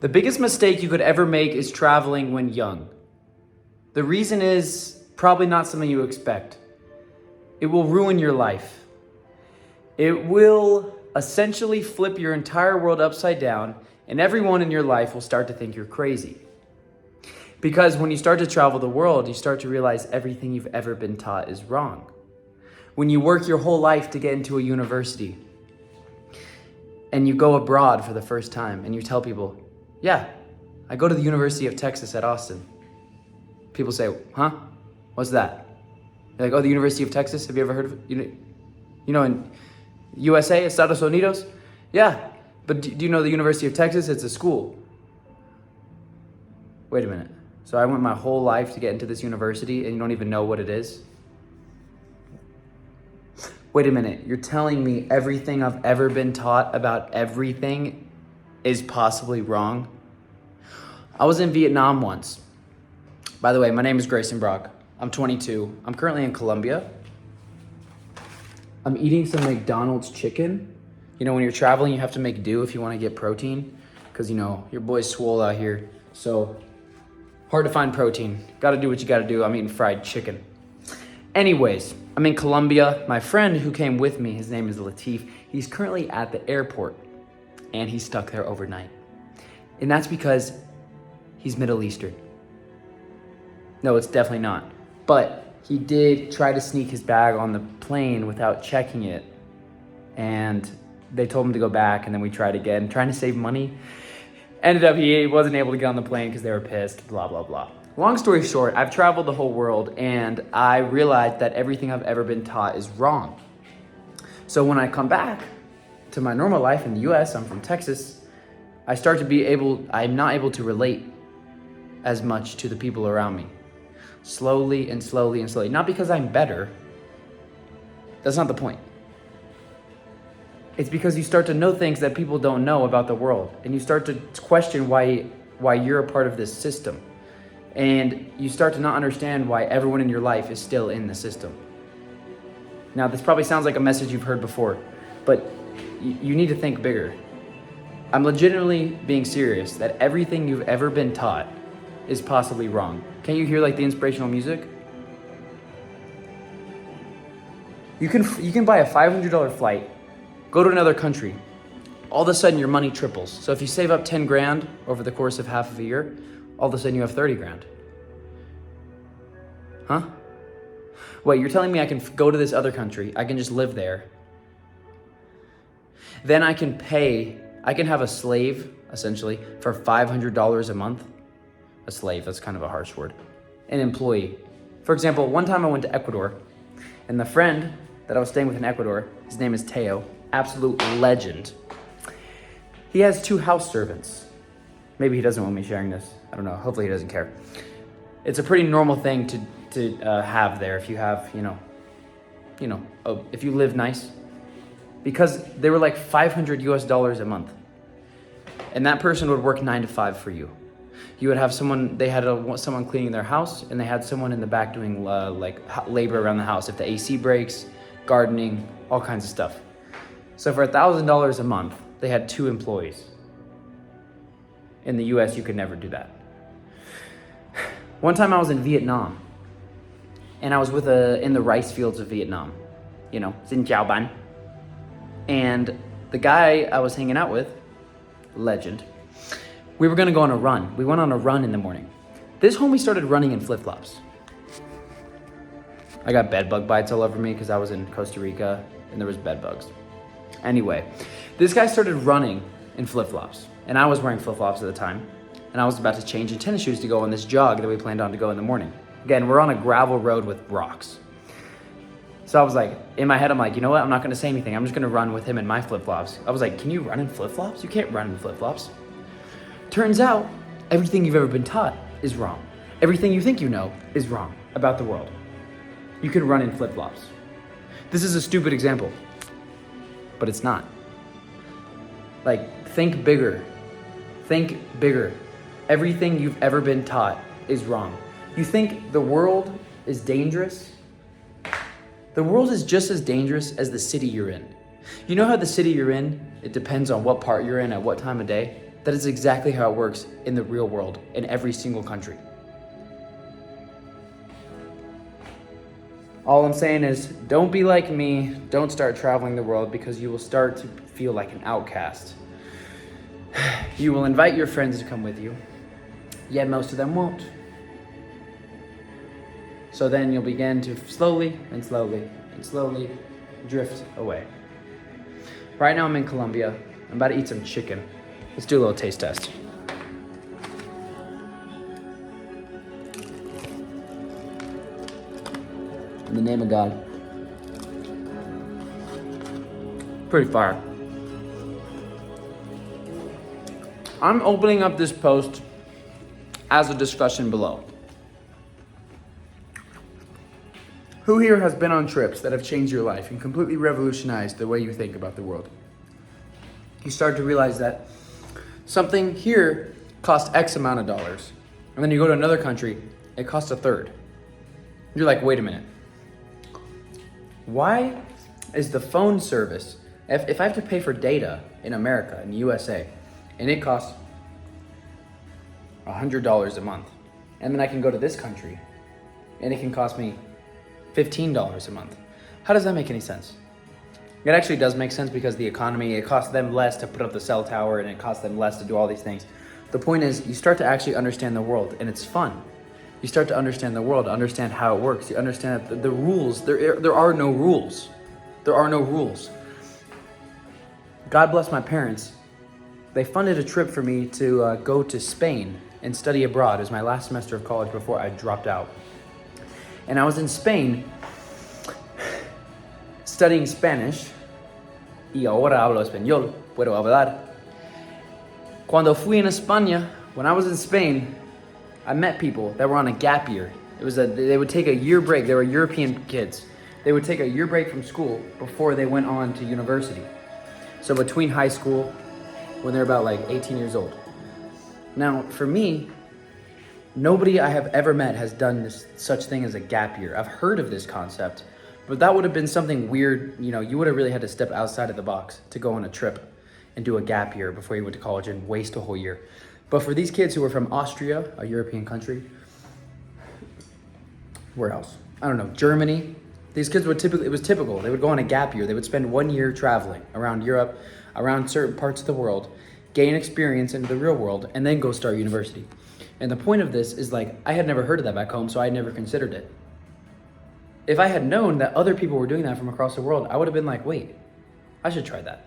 The biggest mistake you could ever make is traveling when young. The reason is probably not something you expect. It will ruin your life. It will essentially flip your entire world upside down, and everyone in your life will start to think you're crazy. Because when you start to travel the world, you start to realize everything you've ever been taught is wrong. When you work your whole life to get into a university, and you go abroad for the first time, and you tell people, yeah, I go to the University of Texas at Austin. People say, huh? What's that? You're like, oh, the University of Texas? Have you ever heard of it? You know, in USA, Estados Unidos? Yeah, but do you know the University of Texas? It's a school. Wait a minute. So I went my whole life to get into this university and you don't even know what it is? Wait a minute, you're telling me everything I've ever been taught about everything is possibly wrong? I was in Vietnam once. By the way, my name is Grayson Brock. I'm 22. I'm currently in Colombia. I'm eating some McDonald's chicken. You know, when you're traveling, you have to make do if you want to get protein, because, you know, your boy's swole out here. So, hard to find protein. Got to do what you got to do. I'm eating fried chicken. Anyways, I'm in Colombia. My friend who came with me, his name is Latif. He's currently at the airport, and he's stuck there overnight. And that's because he's Middle Eastern. No, it's definitely not. But he did try to sneak his bag on the plane without checking it. And they told him to go back, and then we tried again, trying to save money. Ended up, he wasn't able to get on the plane because they were pissed, blah, blah, blah. Long story short, I've traveled the whole world, and I realized that everything I've ever been taught is wrong. So when I come back to my normal life in the US, I'm from Texas, I'm not able to relate as much to the people around me. Slowly and slowly and slowly. Not because I'm better. That's not the point. It's because you start to know things that people don't know about the world. And you start to question why you're a part of this system. And you start to not understand why everyone in your life is still in the system. Now, this probably sounds like a message you've heard before, but you need to think bigger. I'm legitimately being serious that everything you've ever been taught is possibly wrong. Can't you hear like the inspirational music? You can buy a $500 flight, go to another country. All of a sudden your money triples. So if you save up 10 grand over the course of half of a year, all of a sudden you have 30 grand. Huh? Wait, you're telling me I can go to this other country, I can just live there. Then I can have a slave, essentially, for $500 a month. A slave, that's kind of a harsh word. An employee. For example, one time I went to Ecuador, and the friend that I was staying with in Ecuador, his name is Teo, absolute legend. He has 2 house servants. Maybe he doesn't want me sharing this. I don't know. Hopefully he doesn't care. It's a pretty normal thing to have there if you have, if you live nice. Because they were like $500 US a month. And that person would work 9 to 5 for you. You would have someone cleaning their house, and they had someone in the back doing labor around the house. If the AC breaks, gardening, all kinds of stuff. So for $1,000 a month, they had 2 employees. In the US, you could never do that. One time I was in Vietnam, and I was in the rice fields of Vietnam. Xin chào bạn. And the guy I was hanging out with, legend, we were gonna go on a run. We went on a run in the morning. This homie started running in flip-flops. I got bed bug bites all over me because I was in Costa Rica and there was bed bugs. Anyway, this guy started running in flip-flops, and I was wearing flip-flops at the time, and I was about to change in tennis shoes to go on this jog that we planned on to go in the morning. Again, we're on a gravel road with rocks. So I was like, in my head, I'm like, you know what? I'm not gonna say anything. I'm just gonna run with him in my flip-flops. I was like, can you run in flip-flops? You can't run in flip-flops. Turns out, everything you've ever been taught is wrong. Everything you think you know is wrong about the world. You can run in flip-flops. This is a stupid example, but it's not. Think bigger. Think bigger. Everything you've ever been taught is wrong. You think the world is dangerous? The world is just as dangerous as the city you're in. You know how the city you're in, it depends on what part you're in at what time of day? That is exactly how it works in the real world in every single country. All I'm saying is, don't be like me. Don't start traveling the world, because you will start to feel like an outcast. You will invite your friends to come with you, yet most of them won't. So then you'll begin to slowly drift away. Right now I'm in Colombia. I'm about to eat some chicken. Let's do a little taste test. In the name of God. Pretty fire. I'm opening up this post as a discussion below. Who here has been on trips that have changed your life and completely revolutionized the way you think about the world? You start to realize that something here costs X amount of dollars, and then you go to another country, it costs a third. You're like, wait a minute. Why is the phone service, if I have to pay for data in America, in the USA, and it costs $100 a month, and then I can go to this country and it can cost me $15 a month. How does that make any sense? It actually does make sense, because the economy, it costs them less to put up the cell tower, and it costs them less to do all these things. The point is, you start to actually understand the world, and it's fun. You start to understand the world, understand how it works. You understand that the rules, there are no rules. There are no rules. God bless my parents. They funded a trip for me to go to Spain and study abroad. It was my last semester of college before I dropped out. And I was in Spain studying Spanish. Y ahora hablo español. Puedo hablar. Cuando fui en España, when I was in Spain, I met people that were on a gap year. They would take a year break. They were European kids. They would take a year break from school before they went on to university. So between high school, when they're about like 18 years old. Now, for me, nobody I have ever met has done such thing as a gap year. I've heard of this concept, but that would have been something weird. You know, you would have really had to step outside of the box to go on a trip and do a gap year before you went to college and waste a whole year. But for these kids who were from Austria, a European country, where else? I don't know, Germany. These kids would it was typical. They would go on a gap year. They would spend 1 year traveling around Europe, around certain parts of the world, gain experience into the real world, and then go start university. And the point of this is, like, I had never heard of that back home, so I had never considered it. If I had known that other people were doing that from across the world, I would have been like, wait, I should try that.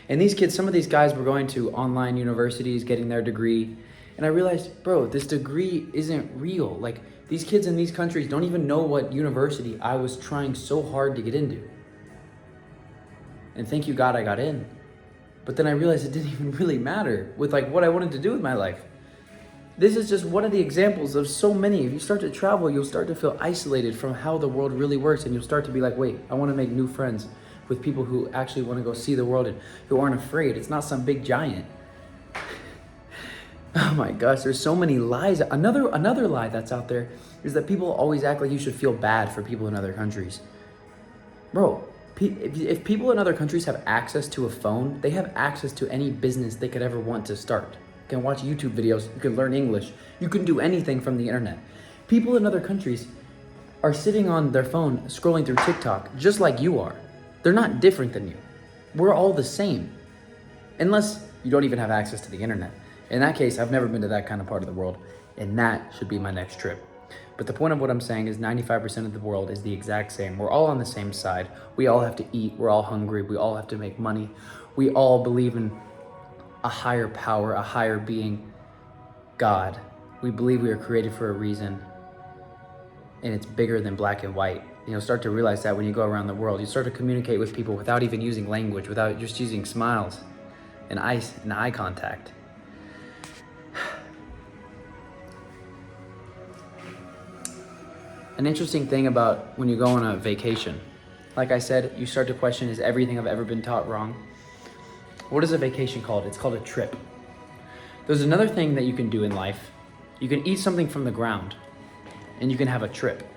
And these kids, some of these guys were going to online universities, getting their degree. And I realized, bro, this degree isn't real. Like, these kids in these countries don't even know what university I was trying so hard to get into. And thank you, God, I got in. But then I realized it didn't even really matter with like what I wanted to do with my life. This is just one of the examples of so many. If you start to travel, you'll start to feel isolated from how the world really works. And you'll start to be like, wait, I want to make new friends with people who actually want to go see the world and who aren't afraid. It's not some big giant. Oh my gosh, there's so many lies. Another lie that's out there is that people always act like you should feel bad for people in other countries. Bro, if people in other countries have access to a phone, they have access to any business they could ever want to start. You can watch YouTube videos, you can learn English, you can do anything from the internet. People in other countries are sitting on their phone scrolling through TikTok just like you are. They're not different than you. We're all the same. Unless you don't even have access to the internet. In that case, I've never been to that kind of part of the world, and that should be my next trip. But the point of what I'm saying is 95% of the world is the exact same. We're all on the same side. We all have to eat. We're all hungry. We all have to make money. We all believe in a higher power, a higher being, God. We believe we are created for a reason, and it's bigger than black and white. You'll start to realize that when you go around the world. You start to communicate with people without even using language, without just using smiles and eye contact. An interesting thing about when you go on a vacation, like I said, you start to question, is everything I've ever been taught wrong? What is a vacation called? It's called a trip. There's another thing that you can do in life. You can eat something from the ground, and you can have a trip.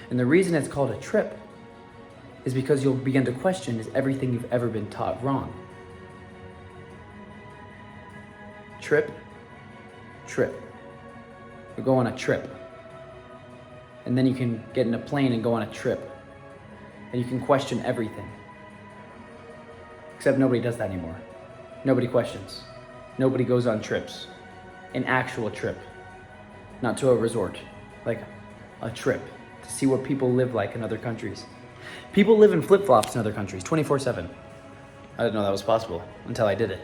And the reason it's called a trip is because you'll begin to question, is everything you've ever been taught wrong? trip, or go on a trip. And then you can get in a plane and go on a trip. And you can question everything. Except nobody does that anymore. Nobody questions. Nobody goes on trips. An actual trip. Not to a resort. Like a trip. To see what people live like in other countries. People live in flip-flops in other countries, 24/7. I didn't know that was possible until I did it.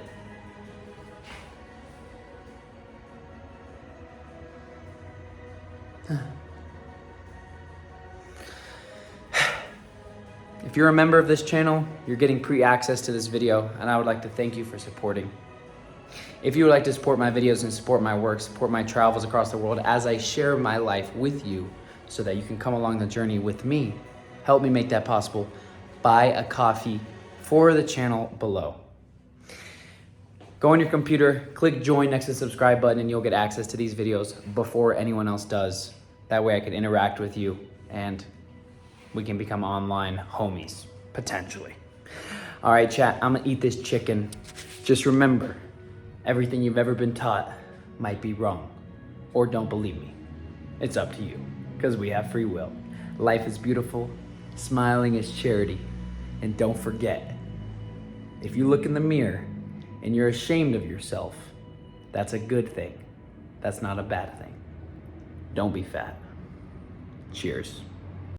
If you're a member of this channel, you're getting pre-access to this video, and I would like to thank you for supporting. If you would like to support my videos and support my work, support my travels across the world as I share my life with you so that you can come along the journey with me, help me make that possible, buy a coffee for the channel below. Go on your computer, click join next to the subscribe button, and you'll get access to these videos before anyone else does. That way I can interact with you and we can become online homies, potentially. All right, chat, I'm gonna eat this chicken. Just remember, everything you've ever been taught might be wrong, or don't believe me. It's up to you, because we have free will. Life is beautiful, smiling is charity, and don't forget, if you look in the mirror and you're ashamed of yourself, that's a good thing. That's not a bad thing. Don't be fat. Cheers.